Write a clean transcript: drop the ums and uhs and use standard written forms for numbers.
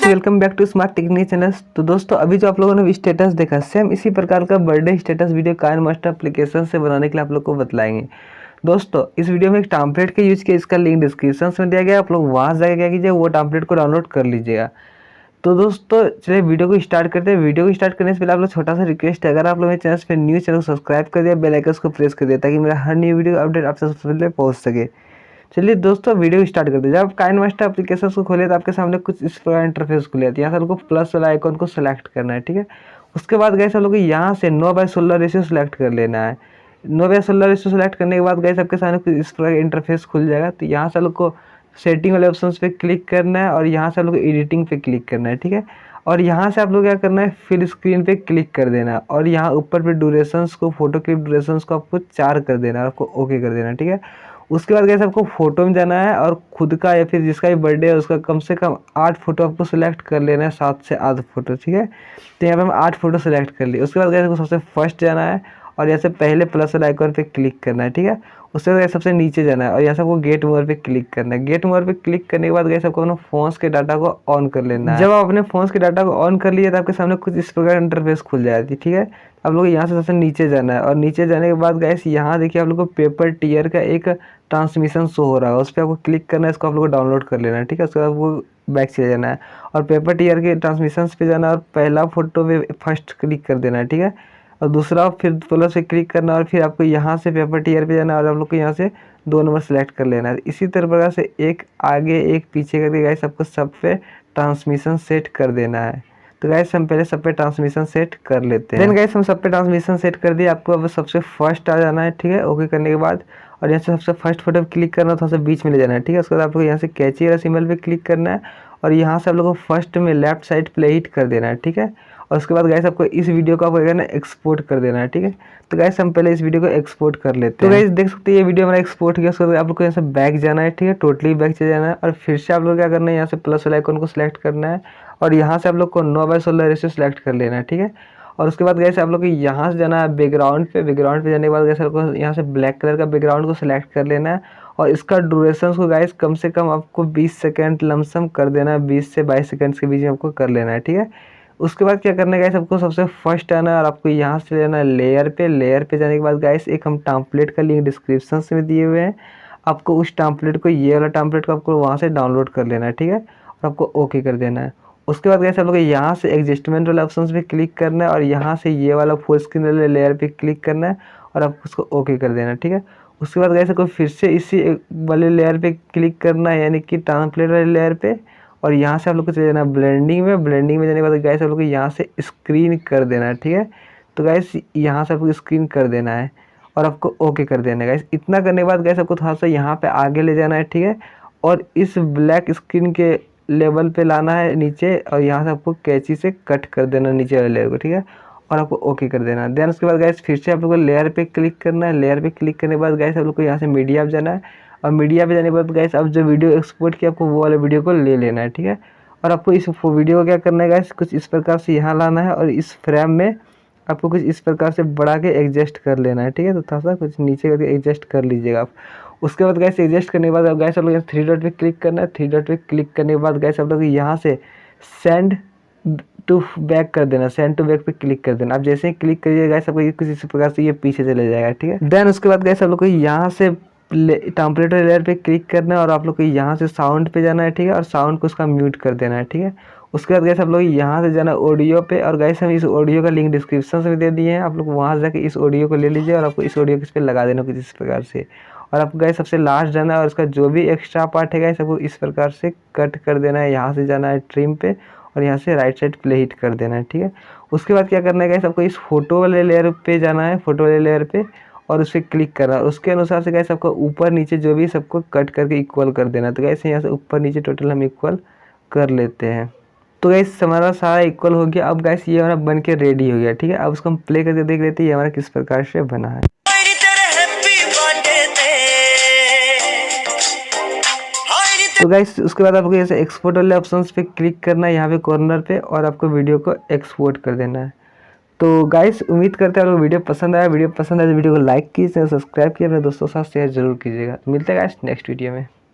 Welcome back to smart technic channel. तो दोस्तों अभी जो आप लोगों ने स्टेटस देखा, सेम इसी प्रकार का birthday status video KineMaster application से बनाने के लिए आप लोग को बतलाएंगे। दोस्तों इस वीडियो में एक टेम्पलेट का यूज किया, इसका लिंक डिस्क्रिप्शन में दिया गया, आप लोग वहाँ जाकर क्या कीजिए, वो टेम्पलेट को डाउनलोड कर लीजिएगा। तो दोस्तों चलिए वीडियो को स्टार्ट करते हैं। वीडियो को स्टार्ट करने से पहले आप लोग छोटा सा रिक्वेस्ट है, अगर आप लोग मेरे चैनल पर न्यू चैनल को सब्सक्राइब कर दिया, बेल आइकन को प्रेस कर दिया ताकि मेरा हर न्यू वीडियो अपडेट आपसे सबसे पहले पहुँच सके। चलिए दोस्तों वीडियो स्टार्ट करते हैं। जब आप काइनमास्टर एप्लीकेशन को खोले तो आपके सामने कुछ इस प्रकार इंटरफेस खुले जाती है। यहाँ से आपको प्लस वाला आइकॉन को सिलेक्ट करना है, ठीक है। उसके बाद गैस आप लोग यहाँ से 9:16 रेशियो सेलेक्ट कर लेना है। 9:16 रेशियो सेलेक्ट करने के बाद गैस आपके सामने कुछ इस प्रकार इंटरफेस खुल जाएगा। तो यहाँ से आप लोग को सेटिंग वाले ऑप्शन पे क्लिक करना है और यहाँ से आप लोग को एडिटिंग पे क्लिक करना है, ठीक है। और यहाँ से आप लोग क्या करना है, फिल स्क्रीन पे क्लिक कर देना है और यहाँ ऊपर पे ड्यूरेशंस को, फोटो क्लिप ड्यूरेशंस को आपको 4 कर देना है, आपको ओके कर देना है, ठीक है। उसके बाद कैसे आपको फोटो में जाना है और खुद का या फिर जिसका भी बर्थडे है उसका कम से कम 8 फोटो आपको सिलेक्ट कर लेना है, 7 से 8 फोटो, ठीक है। तो यहाँ पे हम 8 फोटो सिलेक्ट कर लिए। उसके बाद कैसे आपको सबसे फर्स्ट जाना है और यहाँ से पहले प्लस वाला आइकॉन पे क्लिक करना है, ठीक है। उसके बाद सबसे नीचे जाना है और यहाँ से आपको गेट मोर पे क्लिक करना है। गेट मोर पे क्लिक करने के बाद गैस आपको अपने फोन्स के डाटा को ऑन कर लेना है। जब आप अपने फोन्स के डाटा को ऑन कर लिए तो आपके सामने कुछ इस प्रकार इंटरफेस खुल जाती है, ठीक है। आप लोग यहाँ से सबसे नीचे जाना है और नीचे जाने के बाद गैस यहाँ देखिए आप लोग को पेपर टीयर का एक ट्रांसमिशन शो हो रहा है, उस पर आपको क्लिक करना है, इसको आप लोग को डाउनलोड कर लेना है, ठीक है। उसके बाद वो बैक चले जाना है और पेपर टीयर के ट्रांसमिशन पे जाना है और पहला फोटो पे फर्स्ट क्लिक कर देना है, ठीक है। और दूसरा फिर प्लस पे क्लिक करना और फिर आपको यहाँ से पेपर टीयर पे जाना है और आप लोग को यहाँ से 2 नंबर सेलेक्ट कर लेना है। इसी तरह प्रकार से एक आगे एक पीछे करके गाइस आपको सब पे ट्रांसमिशन सेट कर देना है। तो गाइस हम पहले सब पे ट्रांसमिशन सेट कर लेते हैं। देन गाइस हम सब पे ट्रांसमिशन सेट कर दिए। आपको अब सबसे फर्स्ट आ जाना है, ठीक है। ओके करने के बाद और यहाँ से सबसे फर्स्ट फोटो पे क्लिक करना है, थोड़ा सा बीच में ले जाना है, ठीक है। उसके बाद आप लोग यहाँ से कैची वाला सिंबल पे क्लिक करना है और यहाँ से आप लोग को फर्स्ट में लेफ्ट साइड प्ले हिट कर देना है, ठीक है। और उसके बाद गाइस आपको इस वीडियो को आपको ना एक्सपोर्ट कर देना है, ठीक है। तो गाइस हम पहले इस वीडियो को एक्सपोर्ट कर लेते हैं। तो गाइस देख सकते हैं ये वीडियो हमारा एक्सपोर्ट किया। उसके बाद आप लोग को यहाँ से बैक जाना है, ठीक है, टोटली बैक चले जाना है और फिर से आप लोग क्या करना है, यहाँ से प्लस वाला आइकन को सिलेक्ट करना है और यहाँ से आप लोग को 9:16 रेशियो सेलेक्ट कर लेना है, ठीक है। और उसके बाद गैस आप लोग को यहाँ से जाना है बैकग्राउंड पे। बैकग्राउंड पे जाने के बाद गैस आपको यहाँ से ब्लैक कलर का बैकग्राउंड को सिलेक्ट कर लेना है और इसका ड्यूरेशन को गाइस कम से कम आपको 20 सेकंड लमसम कर देना है, 20 से 22 सेकंड के बीच में आपको कर लेना है, ठीक है। उसके बाद क्या करना है गाइस, आपको सबसे फर्स्ट आना है और आपको यहाँ से लेना है लेयर पे। लेयर पे जाने के बाद गाइस एक हम टेम्पलेट का लिंक डिस्क्रिप्शन में दिए हुए हैं, आपको उस टेम्पलेट को, ये वाला टेम्पलेट को आपको वहाँ से डाउनलोड कर लेना है, ठीक है। और आपको ओके कर देना है। उसके बाद गैस आप लोग यहाँ से एडजस्टमेंट वाले ऑप्शन पे क्लिक करना है और यहाँ से ये वाला फुल स्क्रीन वाले लेयर पे क्लिक करना है और आपको उसको ओके कर देना है, ठीक है। उसके बाद गैस आपको फिर से इसी वाले लेयर पे क्लिक करना है, यानी कि ट्रांसलेट वाले लेयर पे, और यहाँ से आप लोग को चले जाना है ब्लेंडिंग में। ब्लेंडिंग में जाने के बाद गैस आप लोग को यहाँ से स्क्रीन कर देना है, ठीक है। तो गैस यहाँ से आपको स्क्रीन कर देना है और आपको ओके कर देना है। गैस इतना करने के बाद गैस आपको थोड़ा सा यहाँ पे आगे ले जाना है, ठीक है, और इस ब्लैक स्क्रीन के लेवल पे लाना है नीचे और यहाँ से आपको कैंची से कट कर देना नीचे वाले लेयर को, ठीक है, और आपको ओके कर देना है। देन उसके बाद गैस फिर से आप लोग को लेयर पे क्लिक करना है। लेयर पे क्लिक करने के बाद गैस आप लोग को यहाँ से मीडिया पे जाना है और मीडिया पे जाने के बाद गैस अब जो वीडियो एक्सपोर्ट किया आपको वो वाले वीडियो को ले लेना है, ठीक है। और आपको इस वीडियो को क्या करना है गैस, कुछ इस प्रकार से यहाँ लाना है और इस फ्रेम में आपको कुछ इस प्रकार से बढ़ा के एडजस्ट कर लेना है, ठीक है। तो थोड़ा सा कुछ नीचे करके एडजस्ट कर लीजिएगा आप। उसके बाद गैस एडजस्ट करने के बाद अब गैस आप लोग 3 डॉट पे क्लिक करना है। 3 डॉट पे क्लिक करने के बाद गैस आप लोग यहाँ से सेंड टू बैक कर देना, सेंड टू बैक पे क्लिक कर देना। आप जैसे ही क्लिक करिए गैस आपको कुछ इस प्रकार से ये पीछे चले जाएगा, ठीक है। देन उसके बाद गैस आप लोग को यहाँ से टेम्पलेट लेयर पे क्लिक करना है और आप लोग को यहाँ से साउंड पे जाना है, ठीक है, और साउंड को उसका म्यूट कर देना है, ठीक है। उसके बाद गैस आप लोग यहाँ से जाना ऑडियो पे और गैस हम इस ऑडियो का लिंक डिस्क्रिप्शन में दे दिए हैं, आप लोग वहाँ से जाकर इस ऑडियो को ले लीजिए और आपको इस ऑडियो को इस पर लगा देना कुछ इस प्रकार से। और आपको गैस सबसे लास्ट जाना है और उसका जो भी एक्स्ट्रा पार्ट है गैस आपको इस प्रकार से कट कर देना है। यहाँ से जाना है ट्रिम पे और यहाँ से राइट साइड प्ले हिट कर देना है, ठीक है। उसके बाद क्या करना है गैस, आपको इस फोटो वाले लेयर पे जाना है, फोटो वाले लेयर पे, और उस पर क्लिक करना है। उसके अनुसार से गैस आपको ऊपर नीचे जो भी सबको कट करके इक्वल कर देना है। तो गैस यहाँ से ऊपर नीचे टोटल हम इक्वल कर लेते हैं। तो गैस हमारा सारा इक्वल हो गया। अब गैस ये हमारा बन के रेडी हो गया, ठीक है। अब उसको हम प्ले करके देख लेते हैं ये हमारा किस प्रकार से बना है। तो गाइस उसके बाद आपको जैसे एक्सपोर्ट वाले ऑप्शंस पे क्लिक करना है यहाँ पे कॉर्नर पे और आपको वीडियो को एक्सपोर्ट कर देना है। तो गाइस उम्मीद करते हैं आपको वीडियो पसंद आया। वीडियो पसंद आया तो वीडियो को लाइक कीजिए, सब्सक्राइब कीजिए, अपने दोस्तों के साथ शेयर जरूर कीजिएगा। मिलते हैं गाइस नेक्स्ट वीडियो में।